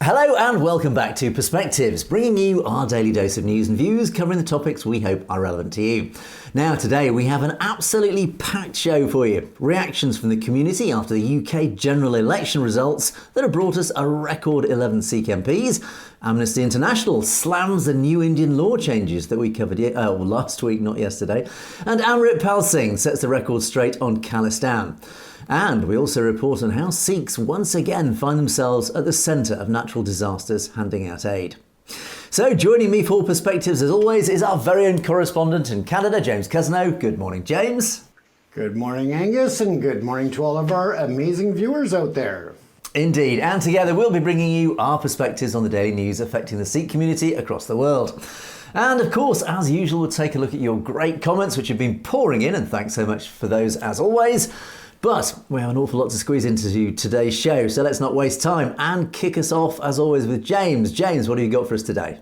Hello and welcome back to Perspectives, bringing you our daily dose of news and views covering the topics we hope are relevant to you. Now today we have an absolutely packed show for you. Reactions from the community after the UK general election results that have brought us a record 11 Sikh MPs. Amnesty International slams the new Indian law changes that we covered last week, not yesterday. And Amritpal Singh sets the record straight on Khalistan. And we also report on how Sikhs once again find themselves at the centre of natural disasters handing out aid. So joining me for Perspectives as always is our very own correspondent in Canada, James Cousineau. Good morning, James. Good morning, Angus, and good morning to all of our amazing viewers out there. Indeed, and together we'll be bringing you our perspectives on the daily news affecting the Sikh community across the world. And of course, as usual, we'll take a look at your great comments which have been pouring in, and thanks so much for those as always. But we have an awful lot to squeeze into today's show, so let's not waste time and kick us off, as always, with James. James, what have you got for us today?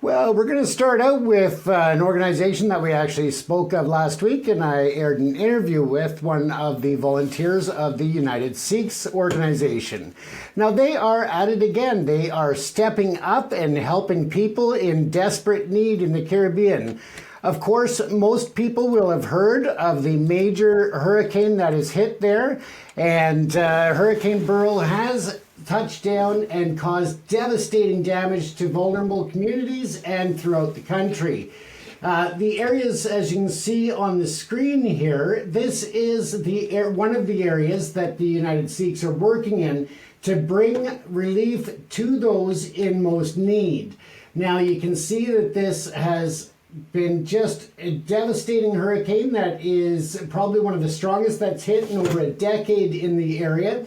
Well, we're going to start out with an organization that we actually spoke of last week, and I aired an interview with one of the volunteers of the United Sikhs organization. Now, they are at it again. They are stepping up and helping people in desperate need in the Caribbean. Of course, most people will have heard of the major hurricane that has hit there, and Hurricane Beryl has touched down and caused devastating damage to vulnerable communities and throughout the country. The areas, as you can see on the screen here, this is one of the areas that the United Sikhs are working in to bring relief to those in most need. Now, you can see that this has been just a devastating hurricane that is probably one of the strongest that's hit in over a decade in the area.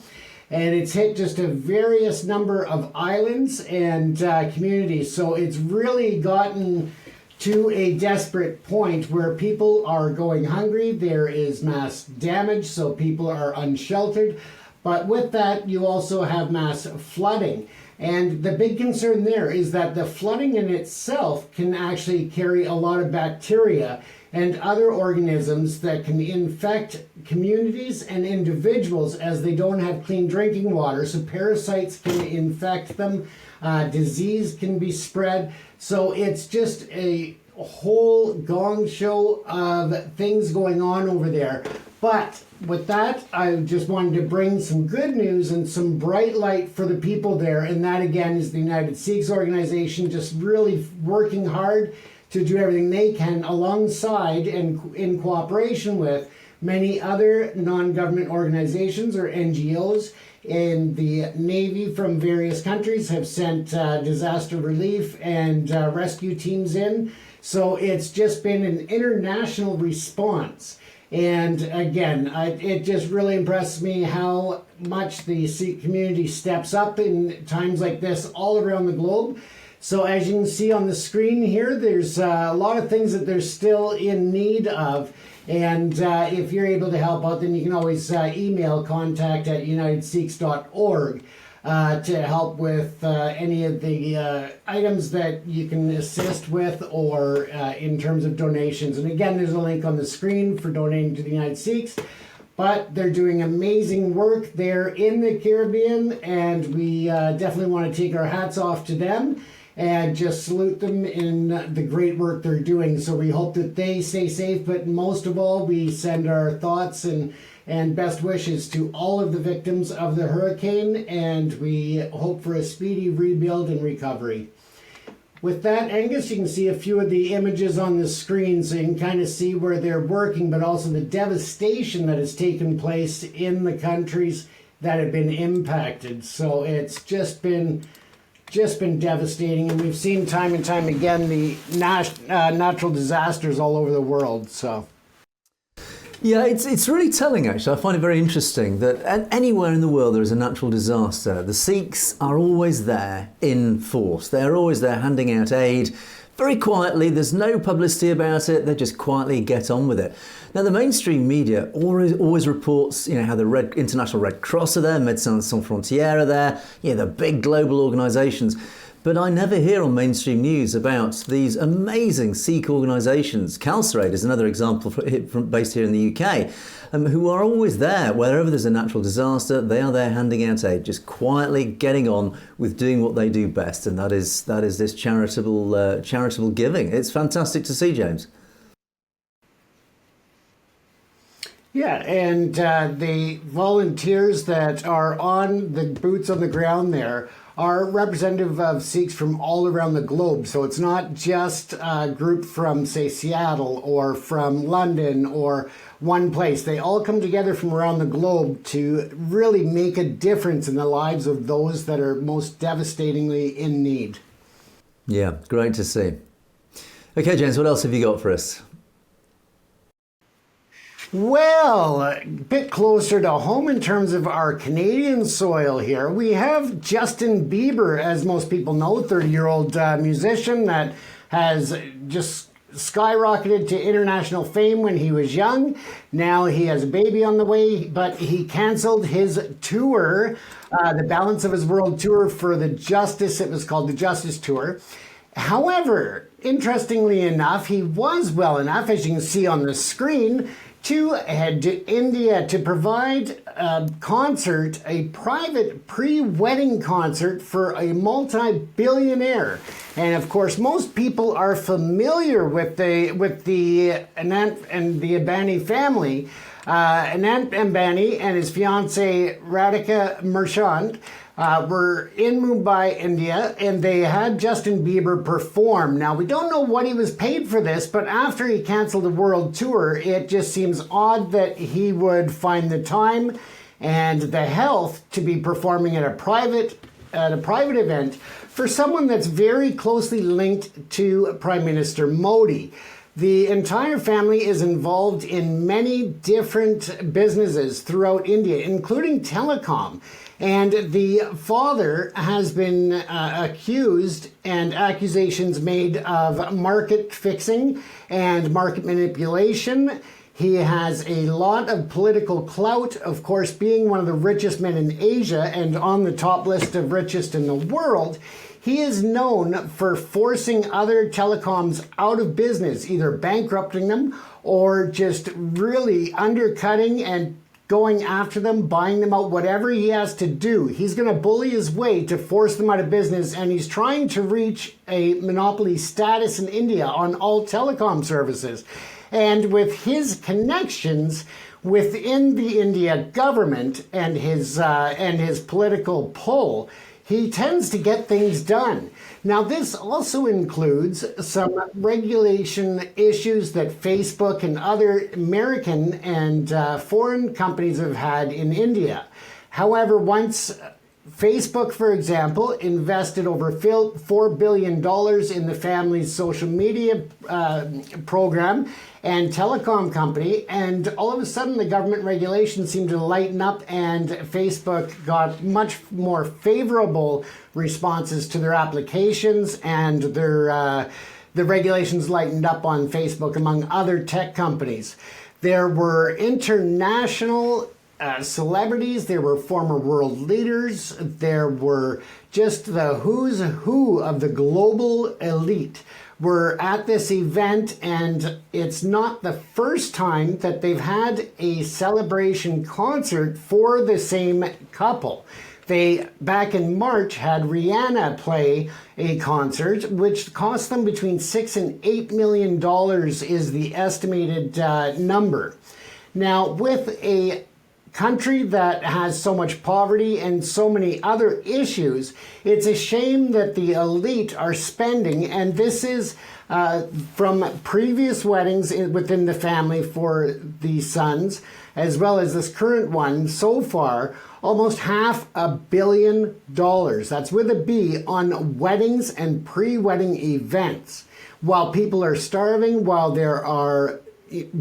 And it's hit just a various number of islands and communities. So it's really gotten to a desperate point where people are going hungry. There is mass damage, so people are unsheltered. But with that, you also have mass flooding. And the big concern there is that the flooding in itself can actually carry a lot of bacteria and other organisms that can infect communities and individuals as they don't have clean drinking water. So parasites can infect them, disease can be spread. So it's just a whole gong show of things going on over there. But with that, I just wanted to bring some good news and some bright light for the people there. And that, again, is the United Sikhs organization just really working hard to do everything they can alongside and in cooperation with many other non-government organizations or NGOs. And the Navy from various countries have sent disaster relief and rescue teams in. So it's just been an international response. And again, it just really impressed me how much the Sikh community steps up in times like this all around the globe. So as you can see on the screen here, there's a lot of things that they're still in need of. And if you're able to help out, then you can always email contact@unitedsikhs.org to help with any of the items that you can assist with or in terms of donations. And again, there's a link on the screen for donating to the United Sikhs. But they're doing amazing work there in the Caribbean, and we definitely want to take our hats off to them and just salute them in the great work they're doing. So we hope that they stay safe, but most of all, we send our thoughts and best wishes to all of the victims of the hurricane, and we hope for a speedy rebuild and recovery. With that, Angus, you can see a few of the images on the screen so you can kind of see where they're working, but also the devastation that has taken place in the countries that have been impacted. So it's just been devastating, and we've seen time and time again the natural disasters all over the world. So yeah, it's really telling, actually. I find it very interesting that anywhere in the world there is a natural disaster, the Sikhs are always there in force. They're always there handing out aid very quietly. There's no publicity about it. They just quietly get on with it. Now, the mainstream media always reports, how the International Red Cross are there, Médecins Sans Frontières are there, the big global organisations. But I never hear on mainstream news about these amazing Sikh organisations. Khalistan is another example based here in the UK, who are always there. Wherever there's a natural disaster, they are there handing out aid, just quietly getting on with doing what they do best, and that is this charitable giving. It's fantastic to see, James. Yeah, and the volunteers that are on the boots on the ground there are representative of Sikhs from all around the globe. So it's not just a group from, say, Seattle or from London or one place. They all come together from around the globe to really make a difference in the lives of those that are most devastatingly in need. Yeah, great to see. Okay, James, what else have you got for us? Well, a bit closer to home in terms of our Canadian soil here, we have Justin Bieber, as most people know, 30-year-old musician that has just skyrocketed to international fame when he was young. Now he has a baby on the way, but he canceled his tour, the Balance of His World tour for the Justice. It was called the Justice Tour. However, interestingly enough, he was well enough, as you can see on the screen, to head to India to provide a concert, a private pre-wedding concert for a multi-billionaire. And of course, most people are familiar with the Anant and the Ambani family. Anant Ambani and his fiancée Radhika Merchant were in Mumbai, India, and they had Justin Bieber perform. Now, we don't know what he was paid for this, but after he canceled the world tour, it just seems odd that he would find the time and the health to be performing at a private event for someone that's very closely linked to Prime Minister Modi. The entire family is involved in many different businesses throughout India, including telecom. And the father has been accused and accusations made of market fixing and market manipulation. He has a lot of political clout, of course, being one of the richest men in Asia and on the top list of richest in the world. He is known for forcing other telecoms out of business, either bankrupting them or just really undercutting and going after them, buying them out, whatever he has to do. He's going to bully his way to force them out of business, and he's trying to reach a monopoly status in India on all telecom services. And with his connections within the India government and his political pull, he tends to get things done. Now, this also includes some regulation issues that Facebook and other American and foreign companies have had in India. However, once Facebook, for example, invested over $4 billion in the family's social media program and telecom company, and all of a sudden the government regulations seemed to lighten up, and Facebook got much more favorable responses to their applications, and the regulations lightened up on Facebook, among other tech companies. There were international celebrities, there were former world leaders, there were just the who's who of the global elite were at this event, and it's not the first time that they've had a celebration concert for the same couple. They, back in March, had Rihanna play a concert, which cost them between $6 and $8 million is the estimated number. Now, with a country that has so much poverty and so many other issues, it's a shame that the elite are spending, and this is from previous weddings within the family for the sons, as well as this current one, so far, almost $500 million. That's with a B, on weddings and pre-wedding events. While people are starving, while there are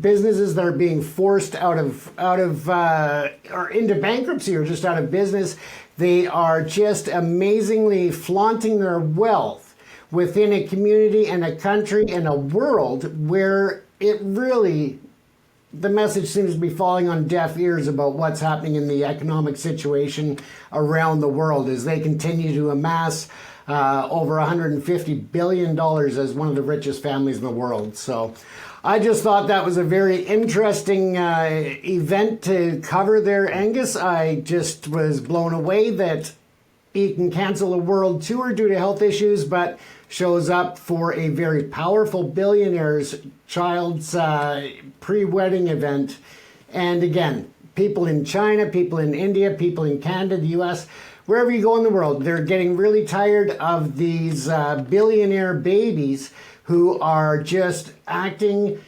businesses that are being forced out of or into bankruptcy or just out of business, they are just amazingly flaunting their wealth within a community and a country and a world where it really, the message seems to be falling on deaf ears about what's happening in the economic situation around the world as they continue to amass over $150 billion as one of the richest families in the world. So I just thought that was a very interesting event to cover there, Angus. I just was blown away that he can cancel a world tour due to health issues, but shows up for a very powerful billionaire's child's pre-wedding event. And again, people in China, people in India, people in Canada, the US, wherever you go in the world, they're getting really tired of these billionaire babies who are just acting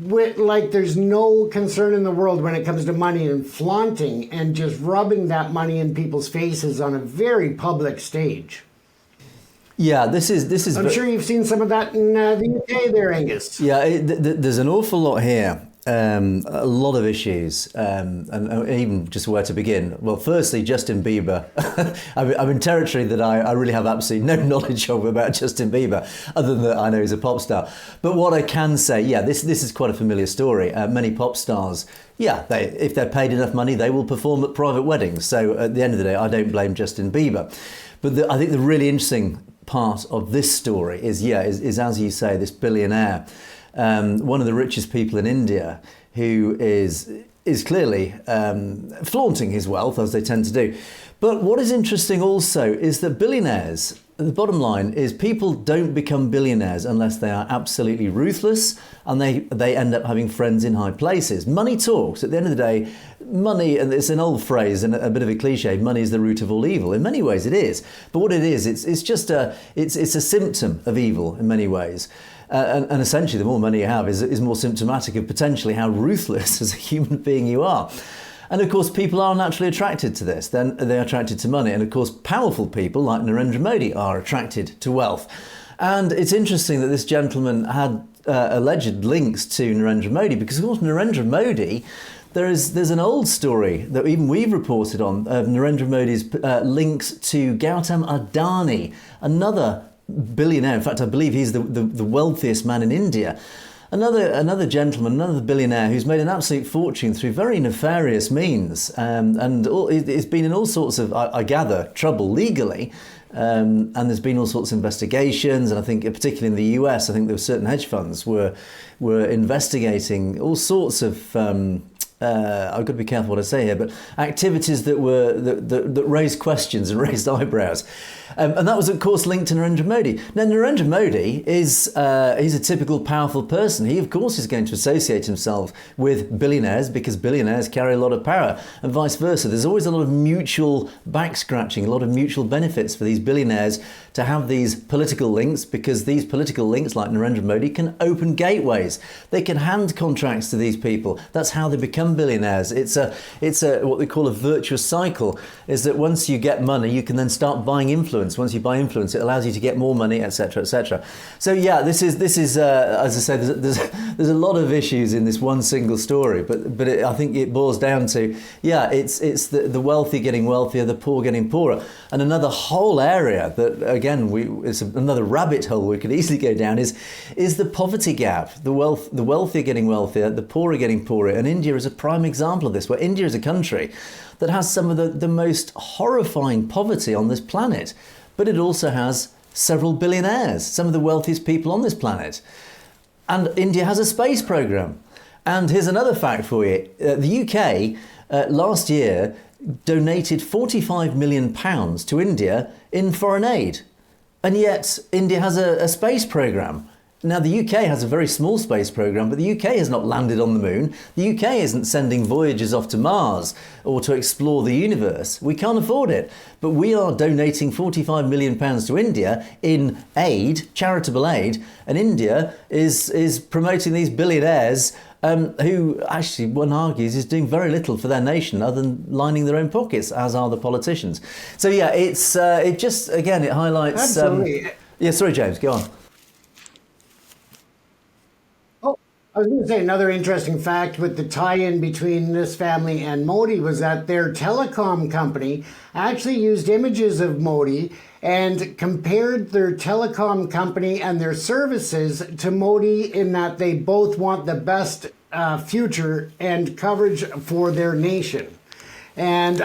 like there's no concern in the world when it comes to money, and flaunting and just rubbing that money in people's faces on a very public stage. Yeah, this is. I'm sure you've seen some of that in the UK there, Angus. Yeah, there's an awful lot here. A lot of issues, and even just where to begin. Well, firstly, Justin Bieber. I'm in territory that I really have absolutely no knowledge of about Justin Bieber, other than that I know he's a pop star. But what I can say, yeah, this is quite a familiar story. Many pop stars, yeah, if they're paid enough money, they will perform at private weddings. So at the end of the day, I don't blame Justin Bieber. But I think the really interesting part of this story is as you say, this billionaire. One of the richest people in India, who is clearly flaunting his wealth, as they tend to do. But what is interesting also is that billionaires, the bottom line is, people don't become billionaires unless they are absolutely ruthless and they end up having friends in high places. Money talks. At the end of the day, money, and it's an old phrase and a bit of a cliche, money is the root of all evil. In many ways it is. But what it is, it's just a symptom of evil in many ways. And essentially, the more money you have is more symptomatic of potentially how ruthless as a human being you are. And of course, people are naturally attracted to this. Then they're attracted to money. And of course, powerful people like Narendra Modi are attracted to wealth. And it's interesting that this gentleman had alleged links to Narendra Modi, because of course, Narendra Modi, there's an old story that even we've reported on of Narendra Modi's links to Gautam Adani, another billionaire. In fact, I believe he's the wealthiest man in India. Another gentleman, another billionaire who's made an absolute fortune through very nefarious means, and it's been in all sorts of, I gather, trouble legally. And there's been all sorts of investigations, and I think particularly in the US, I think there were certain hedge funds were investigating all sorts of I've got to be careful what I say here, but activities that raised questions and raised eyebrows. And that was, of course, linked to Narendra Modi. Now, Narendra Modi he's a typical powerful person. He, of course, is going to associate himself with billionaires because billionaires carry a lot of power, and vice versa. There's always a lot of mutual back-scratching, a lot of mutual benefits for these billionaires to have these political links, because these political links, like Narendra Modi, can open gateways. They can hand contracts to these people. That's how they become billionaires. It's a what they call a virtuous cycle, is that once you get money, you can then start buying influence. Once you buy influence, it allows you to get more money, etc., etc. So yeah, this is as I say, there's a lot of issues in this one single story, but I think it boils down to, yeah, it's the wealthy getting wealthier, the poor getting poorer. And another whole area that, again, it's another rabbit hole we could easily go down is the poverty gap. The wealthy are getting wealthier, the poor are getting poorer. And India is a prime example of this, where India is a country that has some of the most horrifying poverty on this planet. But it also has several billionaires, some of the wealthiest people on this planet. And India has a space program. And here's another fact for you. The UK last year donated £45 million to India in foreign aid. And yet India has a space program. Now, the UK has a very small space program, but the UK has not landed on the moon. The UK isn't sending voyagers off to Mars or to explore the universe. We can't afford it. But we are donating £45 million to India in aid, charitable aid, and India is promoting these billionaires who actually, one argues, is doing very little for their nation other than lining their own pockets, as are the politicians. So yeah, it just, again, it highlights... Absolutely. Yeah, sorry, James, go on. I was going to say another interesting fact with the tie-in between this family and Modi was that their telecom company actually used images of Modi and compared their telecom company and their services to Modi, in that they both want the best future and coverage for their nation. And,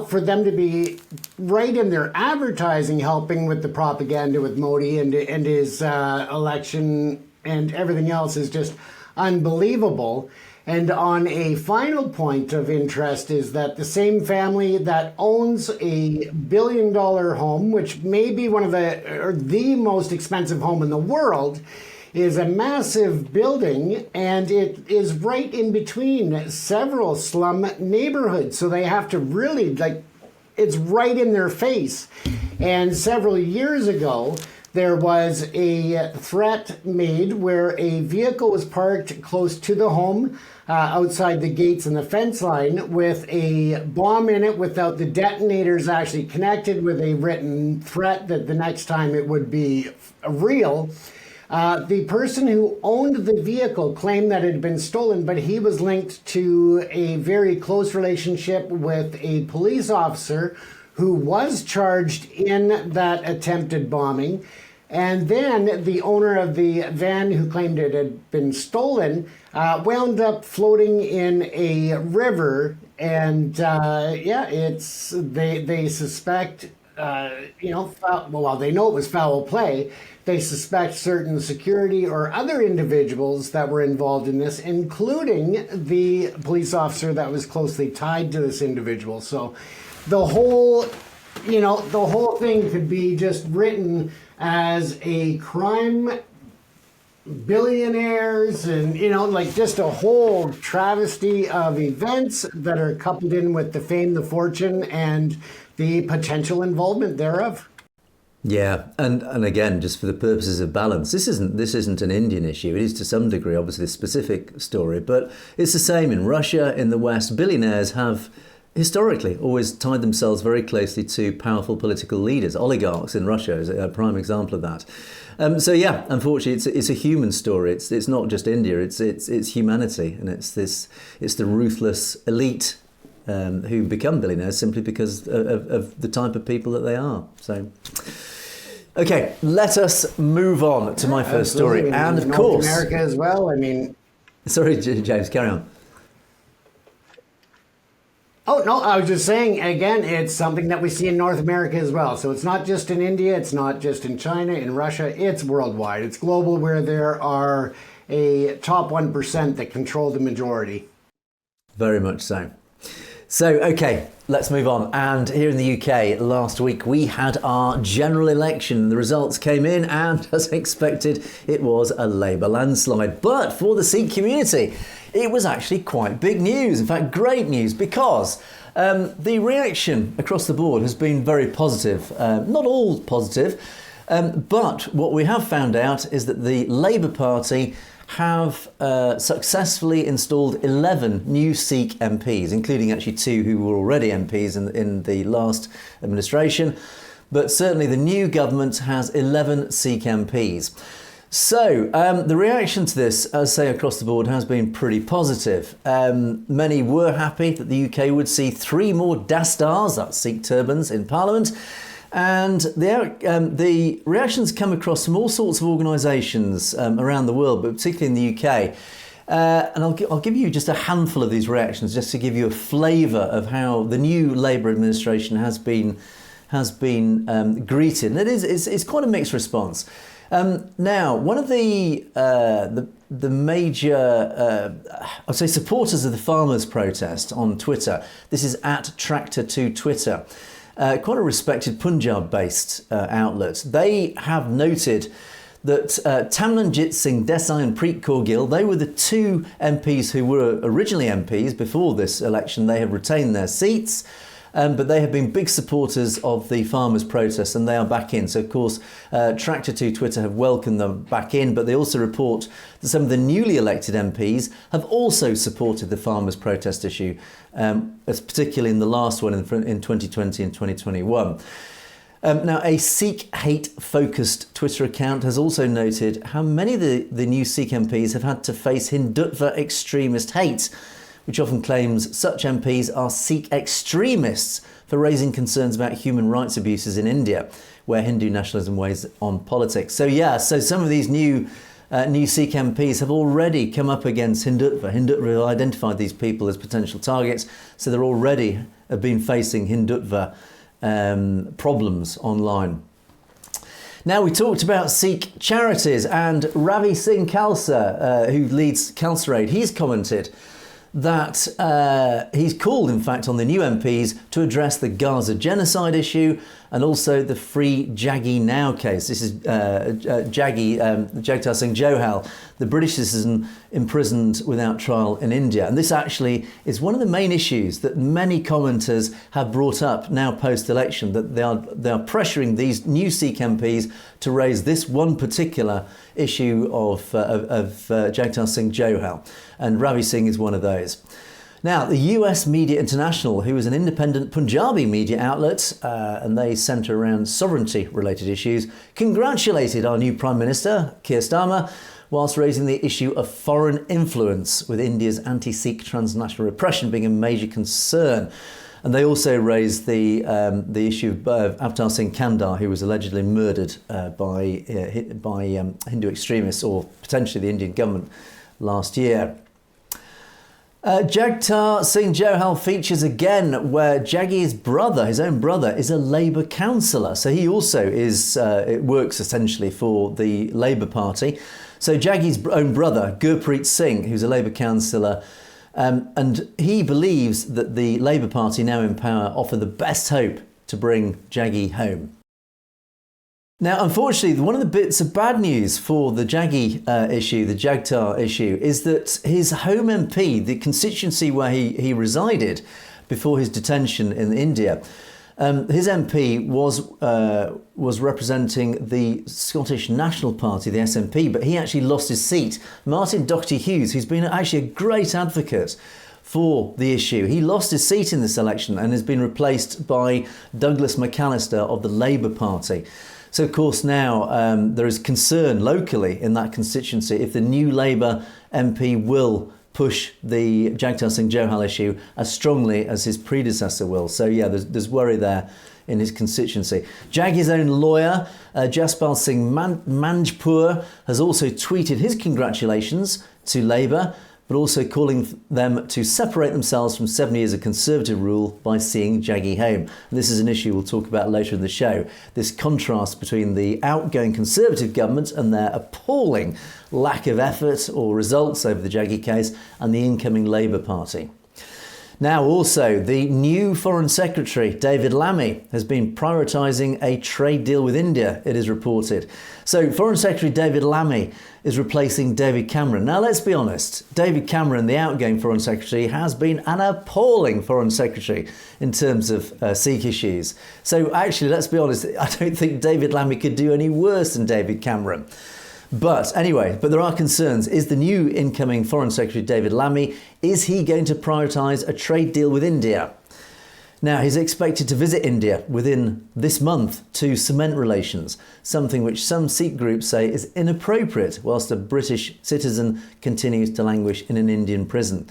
for them to be right in their advertising helping with the propaganda with Modi and his election and everything else is just unbelievable. And on a final point of interest is that the same family that owns a $1 billion home, which may be one of the most expensive home in the world, is a massive building, and it is right in between several slum neighborhoods. So they have to really, it's right in their face. And several years ago, there was a threat made where a vehicle was parked close to the home, outside the gates and the fence line, with a bomb in it without the detonators actually connected, with a written threat that the next time it would be real. The person who owned the vehicle claimed that it had been stolen, but he was linked to a very close relationship with a police officer who was charged in that attempted bombing. And then the owner of the van who claimed it had been stolen wound up floating in a river. And they suspect, they know it was foul play. They suspect certain security or other individuals that were involved in this, including the police officer that was closely tied to this individual. So the whole thing could be just written as a crime, billionaires, and just a whole travesty of events that are coupled in with the fame, the fortune, and the potential involvement thereof. Yeah, and again, just for the purposes of balance, this isn't an Indian issue. It is to some degree, obviously, a specific story, but it's the same in Russia, in the West. Billionaires have historically always tied themselves very closely to powerful political leaders. Oligarchs in Russia is a prime example of that. Unfortunately, it's a human story. It's not just India. It's humanity, and it's the ruthless elite who become billionaires simply because of the type of people that they are. So, okay, let us move on to my first story, and of course, North America as well. Sorry, James, carry on. Oh, no, I was just saying, again, it's something that we see in North America as well. So it's not just in India, it's not just in China, in Russia, it's worldwide. It's global, where there are a top 1% that control the majority. Very much so. So, okay, let's move on. And here in the UK, last week, we had our general election. The results came in, and as expected, it was a Labour landslide. But for the Sikh community, it was actually quite big news. In fact, great news, because the reaction across the board has been very positive. Not all positive, but what we have found out is that the Labour Party have successfully installed 11 new Sikh MPs, including actually 2 who were already MPs in the last administration. But certainly the new government has 11 Sikh MPs. So the reaction to this, as I say, across the board has been pretty positive. Many were happy that the UK would see 3 more dastars, that's Sikh turbans, in Parliament. And the reactions come across from all sorts of organisations around the world, but particularly in the UK. And I'll give you just a handful of these reactions, just to give you a flavour of how the new Labour administration has been greeted. And it's quite a mixed response. Now, one of the major, I'd say, supporters of the farmers' protest on Twitter, this is at Tractor2 Twitter, quite a respected Punjab-based outlet. They have noted that Tamlanjit Singh Desai and Preet Kaur Gill, they were the 2 MPs who were originally MPs before this election. They have retained their seats. But they have been big supporters of the farmers' protest, and they are back in. So, of course, Tractor2 Twitter have welcomed them back in, but they also report that some of the newly elected MPs have also supported the farmers' protest issue, particularly in the last one in 2020 and 2021. Now, a Sikh hate-focused Twitter account has also noted how many of the new Sikh MPs have had to face Hindutva extremist hate, which often claims such MPs are Sikh extremists for raising concerns about human rights abuses in India, where Hindu nationalism weighs on politics. So some of these new new Sikh MPs have already come up against Hindutva. Hindutva have identified these people as potential targets, so they're already have been facing Hindutva problems online. Now, we talked about Sikh Charities, and Ravi Singh Khalsa, who leads Khalsa Aid, he's commented that he's called, in fact, on the new MPs to address the Gaza genocide issue and also the Free Jaggi Now case. This is Jagtar Singh Johal, the British citizen imprisoned without trial in India. And this actually is one of the main issues that many commenters have brought up now post-election, that they are pressuring these new Sikh MPs to raise this one particular issue of Jagtar Singh Johal. And Ravi Singh is one of those. Now, the US Media International, who is an independent Punjabi media outlet, and they centre around sovereignty-related issues, congratulated our new Prime Minister, Keir Starmer, whilst raising the issue of foreign influence, with India's anti-Sikh transnational repression being a major concern. And they also raised the issue of Avtar Singh Kandar, who was allegedly murdered by Hindu extremists, or potentially the Indian government, last year. Jagtar Singh Johal features again, where Jaggi's brother, his own brother, is a Labour councillor. So he also works essentially for the Labour Party. So Jaggi's own brother, Gurpreet Singh, who's a Labour councillor, and he believes that the Labour Party now in power offer the best hope to bring Jaggi home. Now, unfortunately, one of the bits of bad news for the Jaggi issue, the Jagtar issue, is that his home MP, the constituency where he resided before his detention in India, his MP was representing the Scottish National Party, the SNP, but he actually lost his seat. Martin Doherty Hughes, who's been actually a great advocate for the issue, he lost his seat in this election and has been replaced by Douglas McAllister of the Labour Party. So, of course, now there is concern locally in that constituency if the new Labour MP will push the Jagtar Singh Johal issue as strongly as his predecessor will. So, yeah, there's worry there in his constituency. Jaggi's own lawyer, Jaspal Singh Manjpur, has also tweeted his congratulations to Labour, but also calling them to separate themselves from 7 years of Conservative rule by seeing Jaggi home. And this is an issue we'll talk about later in the show. This contrast between the outgoing Conservative government and their appalling lack of effort or results over the Jaggi case, and the incoming Labour Party. Now, also, the new Foreign Secretary, David Lammy, has been prioritising a trade deal with India, it is reported. So, Foreign Secretary David Lammy is replacing David Cameron. Now, let's be honest, David Cameron, the outgoing Foreign Secretary, has been an appalling Foreign Secretary in terms of Sikh issues. So, actually, let's be honest, I don't think David Lammy could do any worse than David Cameron. But anyway, there are concerns. Is the new incoming Foreign Secretary David Lammy, is he going to prioritise a trade deal with India? Now, he's expected to visit India within this month to cement relations, something which some Sikh groups say is inappropriate whilst a British citizen continues to languish in an Indian prison.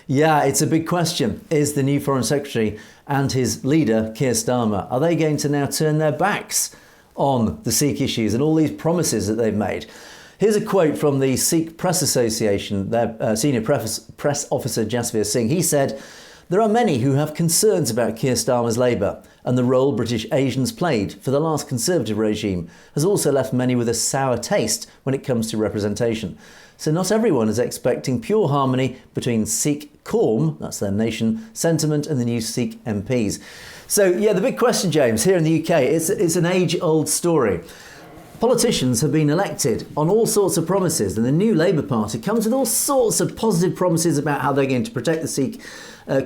Yeah, it's a big question. Is the new Foreign Secretary and his leader, Keir Starmer, are they going to now turn their backs on the Sikh issues and all these promises that they've made? Here's a quote from the Sikh Press Association, their senior press officer Jasveer Singh. He said, "There are many who have concerns about Keir Starmer's Labour, and the role British Asians played for the last Conservative regime has also left many with a sour taste when it comes to representation. So not everyone is expecting pure harmony between Sikh Qaum, that's their nation, sentiment and the new Sikh MPs." So, yeah, the big question, James, here in the UK, it's an age-old story. Politicians have been elected on all sorts of promises, and the new Labour Party comes with all sorts of positive promises about how they're going to protect the Sikh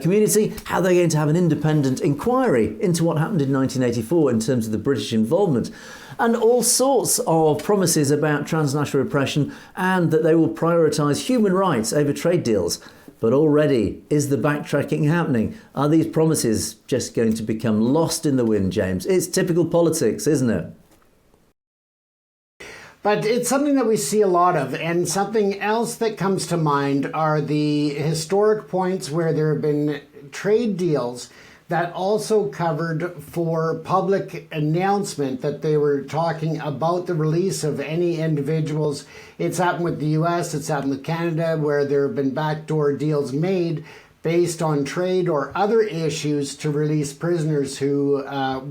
community, how they're going to have an independent inquiry into what happened in 1984 in terms of the British involvement, and all sorts of promises about transnational repression, and that they will prioritise human rights over trade deals. But already, is the backtracking happening? Are these promises just going to become lost in the wind, James? It's typical politics, isn't it? But it's something that we see a lot of, and something else that comes to mind are the historic points where there have been trade deals that also covered for public announcement that they were talking about the release of any individuals. It's happened with the US, it's happened with Canada, where there have been backdoor deals made based on trade or other issues to release prisoners who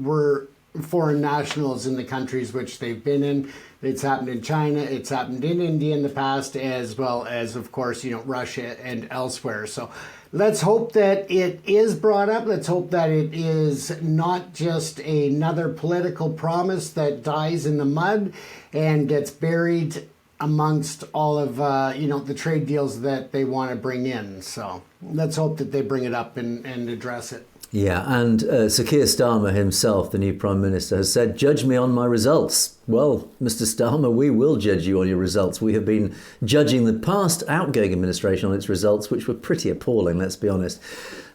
were foreign nationals in the countries which they've been in. It's happened in China, it's happened in India in the past, as well as, of course, Russia and elsewhere. So let's hope that it is brought up. Let's hope that it is not just another political promise that dies in the mud and gets buried amongst all of the trade deals that they want to bring in. So let's hope that they bring it up and address it. Yeah, and Sir Keir Starmer himself, the new Prime Minister, has said, "Judge me on my results." Well, Mr Starmer, we will judge you on your results. We have been judging the past outgoing administration on its results, which were pretty appalling, let's be honest.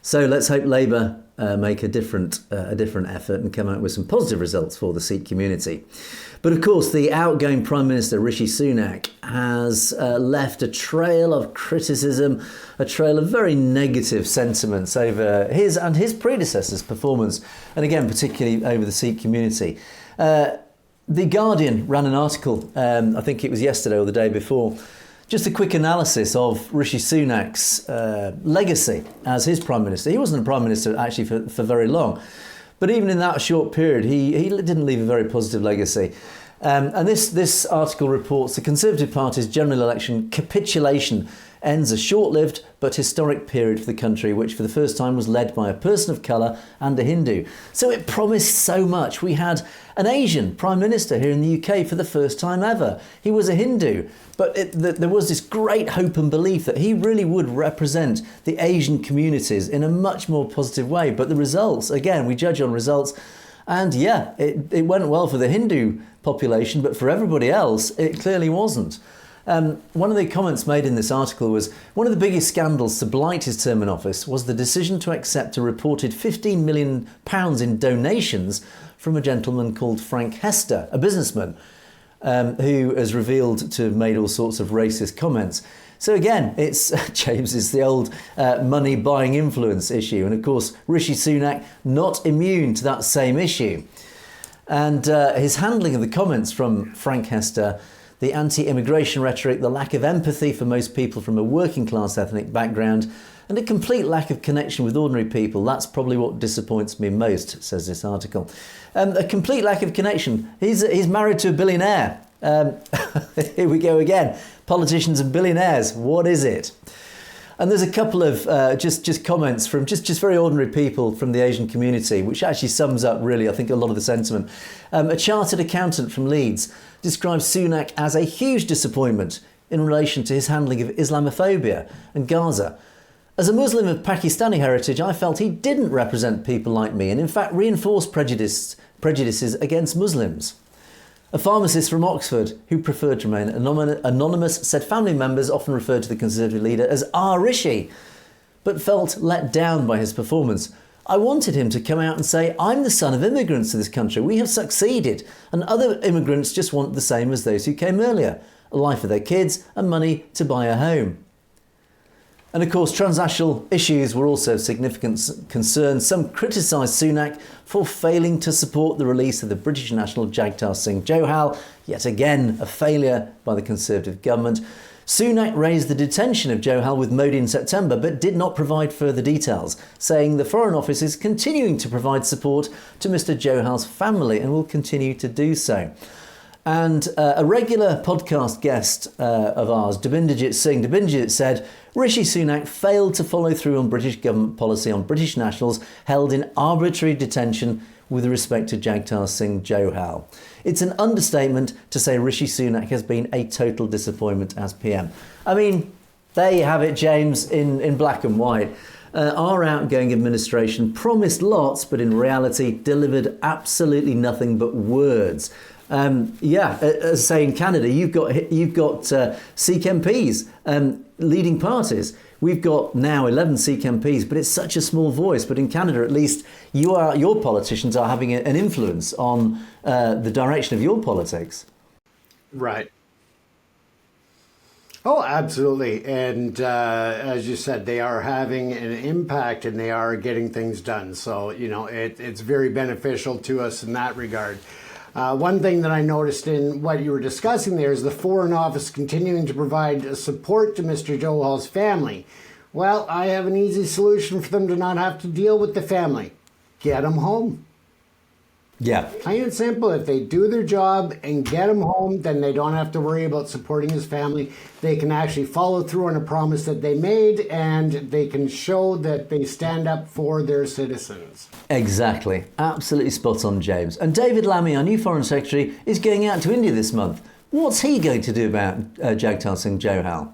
So let's hope Labour make a different effort and come out with some positive results for the Sikh community. But of course, the outgoing Prime Minister, Rishi Sunak, has left a trail of criticism, a trail of very negative sentiments over his and his predecessor's performance, and again, particularly over the Sikh community. The Guardian ran an article, I think it was yesterday or the day before, just a quick analysis of Rishi Sunak's legacy as his Prime Minister. He wasn't a Prime Minister actually for very long. But even in that short period, he didn't leave a very positive legacy. And this article reports the Conservative Party's general election capitulation ends a short-lived but historic period for the country, which for the first time was led by a person of colour and a Hindu. So it promised so much. We had an Asian Prime Minister here in the UK for the first time ever. He was a Hindu, but there was this great hope and belief that he really would represent the Asian communities in a much more positive way. But the results, again, we judge on results, and yeah, it went well for the Hindu population, but for everybody else, it clearly wasn't. One of the comments made in this article was, one of the biggest scandals to blight his term in office was the decision to accept a reported £15 million in donations from a gentleman called Frank Hester, a businessman, who has revealed to have made all sorts of racist comments. So again, it's James, it's the old money buying influence issue. And of course, Rishi Sunak not immune to that same issue. And his handling of the comments from Frank Hester, the anti-immigration rhetoric, the lack of empathy for most people from a working class ethnic background, and a complete lack of connection with ordinary people. That's probably what disappoints me most, says this article. A complete lack of connection. He's married to a billionaire. Here we go again. Politicians and billionaires. What is it? And there's a couple of just comments from just very ordinary people from the Asian community, which actually sums up really, I think, a lot of the sentiment. A chartered accountant from Leeds describes Sunak as a huge disappointment in relation to his handling of Islamophobia and Gaza. As a Muslim of Pakistani heritage, I felt he didn't represent people like me and in fact reinforced prejudices against Muslims. A pharmacist from Oxford, who preferred to remain anonymous, said family members often referred to the Conservative leader as R. Rishi, but felt let down by his performance. I wanted him to come out and say, I'm the son of immigrants to this country. We have succeeded. And other immigrants just want the same as those who came earlier. A life for their kids and money to buy a home. And of course, transnational issues were also of significant concern. Some criticised Sunak for failing to support the release of the British national Jagtar Singh Johal, yet again a failure by the Conservative government. Sunak raised the detention of Johal with Modi in September, but did not provide further details, saying the Foreign Office is continuing to provide support to Mr Johal's family and will continue to do so. And a regular podcast guest of ours, Dabinderjit Singh, said, Rishi Sunak failed to follow through on British government policy on British nationals held in arbitrary detention with respect to Jagtar Singh Johal. It's an understatement to say Rishi Sunak has been a total disappointment as PM. I mean, there you have it, James, in black and white. Our outgoing administration promised lots, but in reality delivered absolutely nothing but words. As say in Canada, you've got Sikh MPs, leading parties. We've got now 11 Sikh MPs, but it's such a small voice. But in Canada, at least, your politicians are having an influence on the direction of your politics. Right. Oh, absolutely. And as you said, they are having an impact and they are getting things done. So, it's very beneficial to us in that regard. One thing that I noticed in what you were discussing there is the Foreign Office continuing to provide support to Mr. Johal's family. Well, I have an easy solution for them to not have to deal with the family. Get them home. Yeah. Plain and simple, if they do their job and get him home, then they don't have to worry about supporting his family. They can actually follow through on a promise that they made, and they can show that they stand up for their citizens. Exactly. Absolutely spot on, James. And David Lammy, our new Foreign Secretary, is going out to India this month. What's he going to do about Jagtar Singh Johal?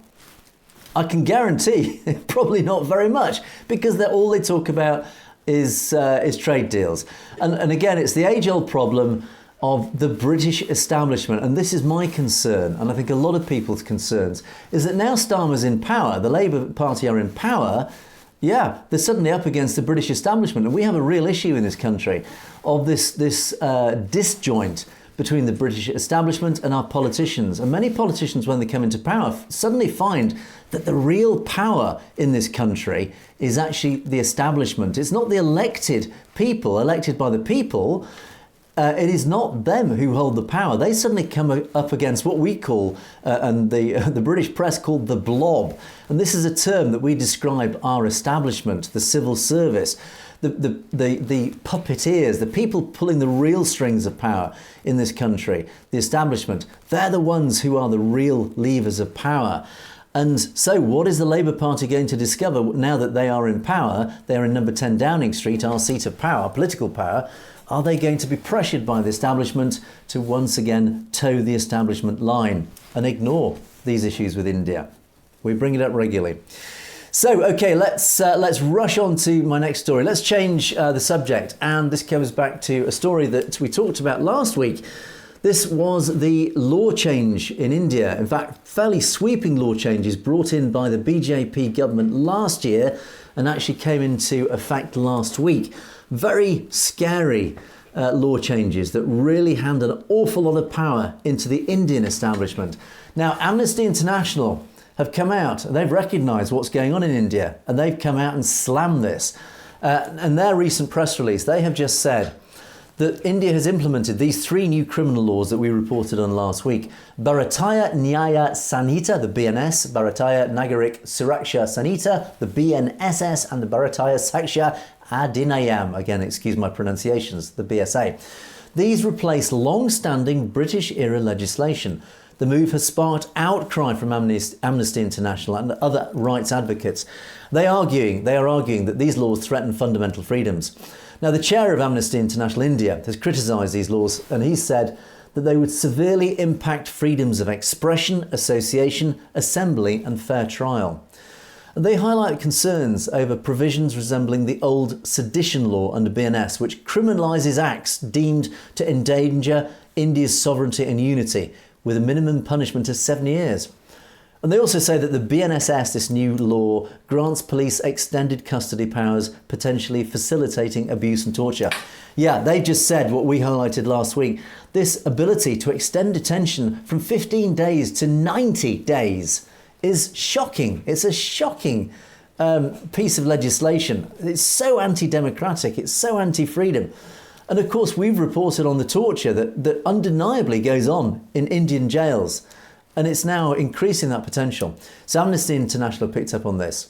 I can guarantee probably not very much, because all they talk about is trade deals. And again, it's the age-old problem of the British establishment. And this is my concern, and I think a lot of people's concerns, is that now Starmer's in power, the Labour Party are in power, they're suddenly up against the British establishment. And we have a real issue in this country of this disjoint between the British establishment and our politicians. And many politicians, when they come into power, suddenly find that the real power in this country is actually the establishment. It's not the elected people, elected by the people. It is not them who hold the power. They suddenly come up against what we call, and the British press called the blob. And this is a term that we describe our establishment, the civil service, the puppeteers, the people pulling the real strings of power in this country, the establishment. They're the ones who are the real levers of power. And so what is the Labour Party going to discover now that they are in power? They're in number 10 Downing Street, our seat of power, political power. Are they going to be pressured by the establishment to once again toe the establishment line and ignore these issues with India? We bring it up regularly. So, OK, let's rush on to my next story. Let's change the subject. And this comes back to a story that we talked about last week. This was the law change in India. In fact, fairly sweeping law changes brought in by the BJP government last year and actually came into effect last week. Very scary law changes that really hand an awful lot of power into the Indian establishment. Now, Amnesty International have come out and they've recognised what's going on in India, and they've come out and slammed this. And their recent press release, they have just said that India has implemented these 3 new criminal laws that we reported on last week. Bharatiya Nyaya Sanhita, the BNS, Bharatiya Nagarik Suraksha Sanhita, the BNSS, and the Bharatiya Saksha Adhinayam, again, excuse my pronunciations, the BSA. These replace long-standing British-era legislation. The move has sparked outcry from Amnesty International and other rights advocates. They are arguing that these laws threaten fundamental freedoms. Now, the chair of Amnesty International India has criticised these laws, and he said that they would severely impact freedoms of expression, association, assembly and fair trial. They highlight concerns over provisions resembling the old sedition law under BNS, which criminalises acts deemed to endanger India's sovereignty and unity, with a minimum punishment of 7 years. And they also say that the BNSS, this new law, grants police extended custody powers, potentially facilitating abuse and torture. Yeah, they just said what we highlighted last week. This ability to extend detention from 15 days to 90 days is shocking. It's a shocking piece of legislation. It's so anti-democratic. It's so anti-freedom. And of course, we've reported on the torture that undeniably goes on in Indian jails. And it's now increasing that potential. So Amnesty International picked up on this.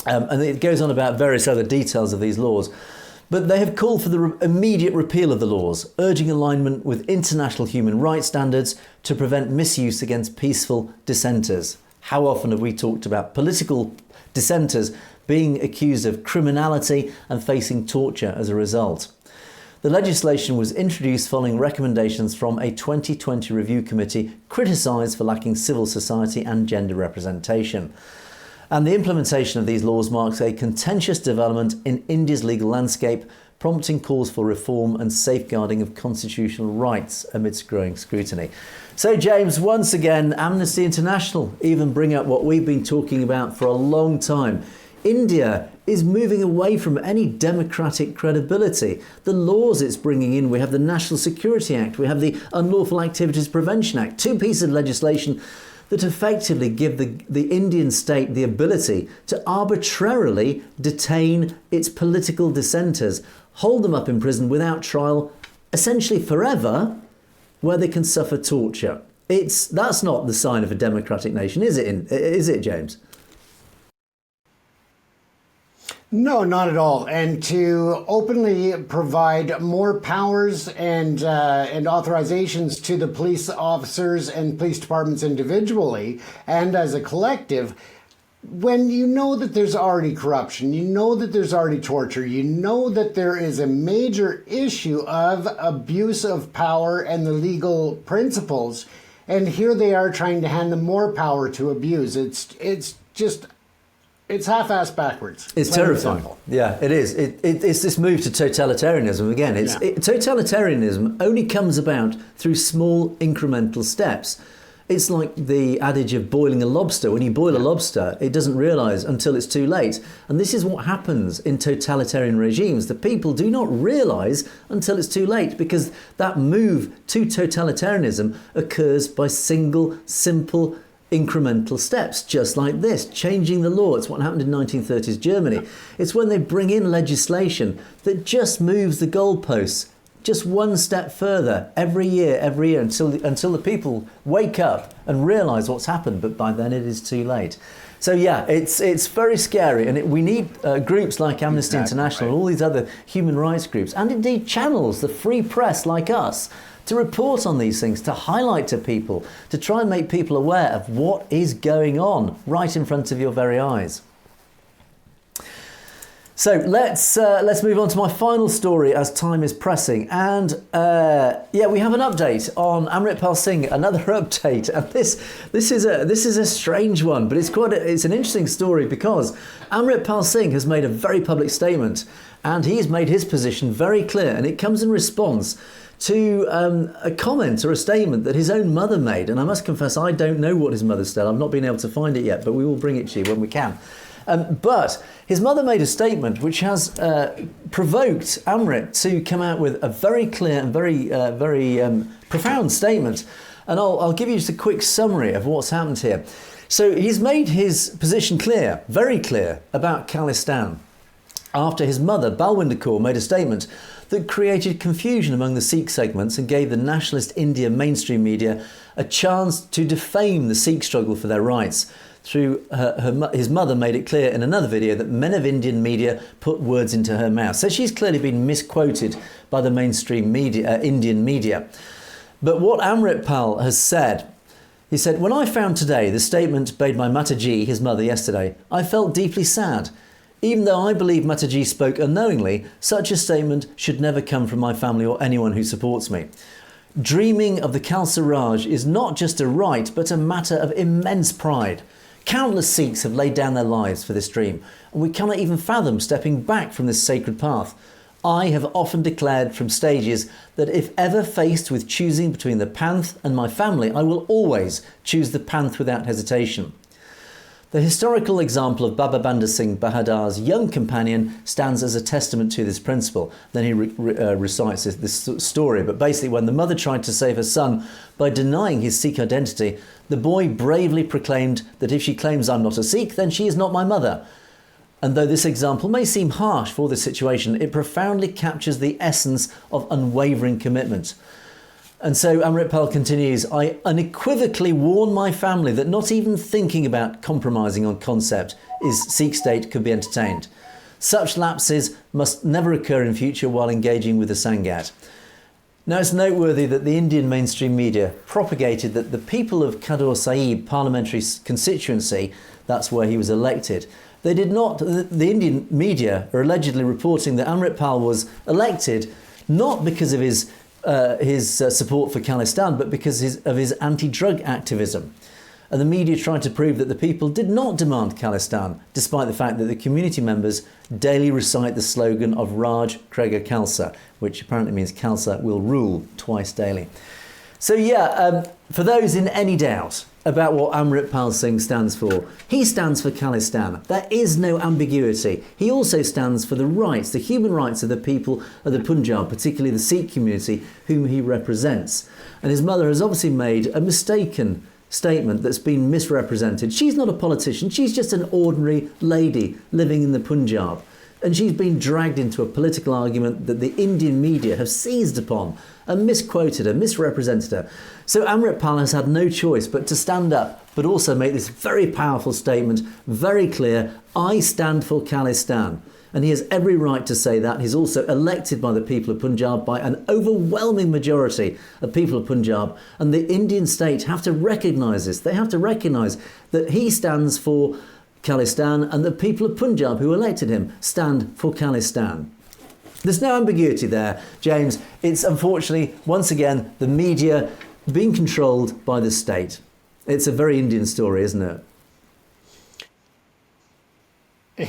And it goes on about various other details of these laws. But they have called for the immediate repeal of the laws, urging alignment with international human rights standards to prevent misuse against peaceful dissenters. How often have we talked about political dissenters being accused of criminality and facing torture as a result? The legislation was introduced following recommendations from a 2020 review committee criticised for lacking civil society and gender representation. And the implementation of these laws marks a contentious development in India's legal landscape, prompting calls for reform and safeguarding of constitutional rights amidst growing scrutiny. So, James, once again, Amnesty International even bring up what we've been talking about for a long time. India is moving away from any democratic credibility. The laws it's bringing in, we have the National Security Act, we have the Unlawful Activities Prevention Act, 2 pieces of legislation that effectively give the Indian state the ability to arbitrarily detain its political dissenters, hold them up in prison without trial, essentially forever, where they can suffer torture. That's not the sign of a democratic nation, is it? Is it, James? No, not at all. And to openly provide more powers and authorizations to the police officers and police departments individually and as a collective, when you know that there's already corruption, you know that there's already torture, you know that there is a major issue of abuse of power and the legal principles, and here they are trying to hand them more power to abuse. It's half-assed backwards. It's terrifying. Yeah, it is. It's this move to totalitarianism again. Totalitarianism only comes about through small incremental steps. It's like the adage of boiling a lobster. When you boil a lobster, it doesn't realise until it's too late. And this is what happens in totalitarian regimes. The people do not realise until it's too late, because that move to totalitarianism occurs by simple, incremental steps, just like this, changing the law. It's what happened in 1930s Germany. It's when they bring in legislation that just moves the goalposts just one step further every year until the people wake up and realise what's happened, but by then it is too late. So yeah, it's very scary, and we need groups like Amnesty International, all these other human rights groups, and indeed channels, the free press like us, to report on these things, to highlight to people, to try and make people aware of what is going on right in front of your very eyes. So let's move on to my final story as time is pressing, and we have an update on Amritpal Singh, another update, and this is a strange one, but it's an interesting story because Amritpal Singh has made a very public statement, and he's made his position very clear, and it comes in response to a comment or a statement that his own mother made, and I must confess I don't know what his mother said. I've not been able to find it yet, but we will bring it to you when we can. But his mother made a statement which has provoked Amrit to come out with a very clear and very profound statement. And I'll give you just a quick summary of what's happened here. So he's made his position clear, very clear, about Khalistan, after his mother, Balwinder Kaur, made a statement that created confusion among the Sikh segments and gave the nationalist India mainstream media a chance to defame the Sikh struggle for their rights. Through his mother made it clear in another video that men of Indian media put words into her mouth. So she's clearly been misquoted by the mainstream media, Indian media. But what Amritpal has said, he said, "When I found today the statement made by Mataji, his mother, yesterday, I felt deeply sad. Even though I believe Mataji spoke unknowingly, such a statement should never come from my family or anyone who supports me. Dreaming of the Khalsa Raj is not just a right, but a matter of immense pride. Countless Sikhs have laid down their lives for this dream, and we cannot even fathom stepping back from this sacred path. I have often declared from stages that if ever faced with choosing between the Panth and my family, I will always choose the Panth without hesitation. The historical example of Baba Banda Singh Bahadur's young companion stands as a testament to this principle." Then he recites this story. But basically, when the mother tried to save her son by denying his Sikh identity, the boy bravely proclaimed that if she claims I'm not a Sikh, then she is not my mother. And though this example may seem harsh for this situation, it profoundly captures the essence of unwavering commitment. And so Amritpal continues, "I unequivocally warn my family that not even thinking about compromising on concept is Sikh state could be entertained. Such lapses must never occur in future while engaging with the Sangat." Now, it's noteworthy that the Indian mainstream media propagated that the people of Khadur Sahib parliamentary constituency, that's where he was elected, they did not, the Indian media are allegedly reporting that Amritpal was elected not because of his support for Khalistan, but because of his anti-drug activism. And the media tried to prove that the people did not demand Khalistan, despite the fact that the community members daily recite the slogan of Raj Krega Khalsa, which apparently means Khalsa will rule, twice daily. So for those in any doubt about what Amritpal Singh stands for, he stands for Khalistan. There is no ambiguity. He also stands for the rights, the human rights of the people of the Punjab, particularly the Sikh community whom he represents. And his mother has obviously made a mistaken statement that's been misrepresented. She's not a politician. She's just an ordinary lady living in the Punjab. And she's been dragged into a political argument that the Indian media have seized upon and misquoted her, misrepresented her. So Amritpal has had no choice but to stand up, but also make this very powerful statement, very clear: I stand for Khalistan. And he has every right to say that. He's also elected by the people of Punjab, by an overwhelming majority of people of Punjab. And the Indian state have to recognise this. They have to recognise that he stands for Khalistan and the people of Punjab who elected him stand for Khalistan. There's no ambiguity there, James. It's unfortunately, once again, the media being controlled by the state. It's a very Indian story, isn't it?